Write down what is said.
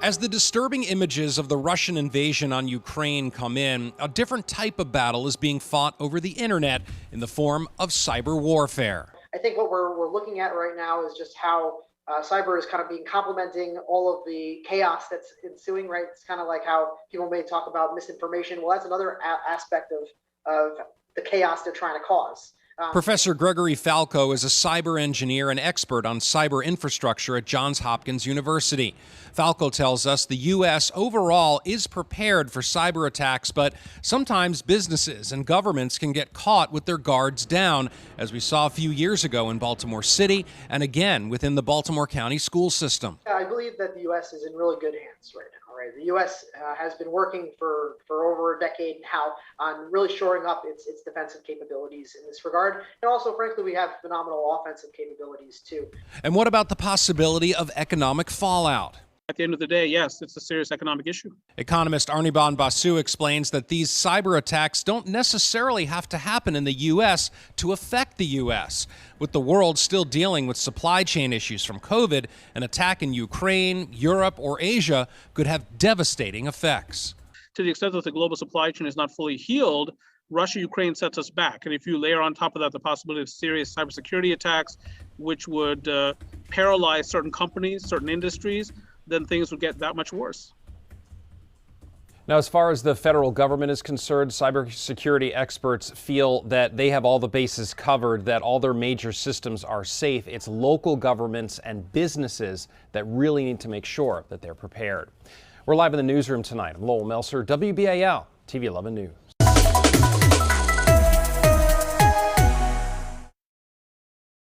As the disturbing images of the Russian invasion on Ukraine come in, a different type of battle is being fought over the internet in the form of cyber warfare. I think what we're looking at right now is just how cyber is kind of being complementing all of the chaos that's ensuing, right? It's kind of like how people may talk about misinformation. Well, that's another aspect of the chaos they're trying to cause. Professor Gregory Falco is a cyber engineer and expert on cyber infrastructure at Johns Hopkins University. Falco tells us the U.S. overall is prepared for cyber attacks, but sometimes businesses and governments can get caught with their guards down, as we saw a few years ago in Baltimore City and again within the Baltimore County school system. I believe that the U.S. is in really good hands right now. Right? The U.S. Has been working for over a decade now on really shoring up its defensive capabilities in this regard. And also, frankly, we have phenomenal offensive capabilities, too. And what about the possibility of economic fallout? At the end of the day, yes, it's a serious economic issue. Economist Anirban Basu explains that these cyber attacks don't necessarily have to happen in the U.S. to affect the U.S. With the world still dealing with supply chain issues from COVID, an attack in Ukraine, Europe, or Asia could have devastating effects. To the extent that the global supply chain is not fully healed, Russia-Ukraine sets us back. And if you layer on top of that the possibility of serious cybersecurity attacks, which would paralyze certain companies, certain industries, then things would get that much worse. Now, as far as the federal government is concerned, cybersecurity experts feel that they have all the bases covered, that all their major systems are safe. It's local governments and businesses that really need to make sure that they're prepared. We're live in the newsroom tonight. I'm Lowell Melser, WBAL TV 11 News.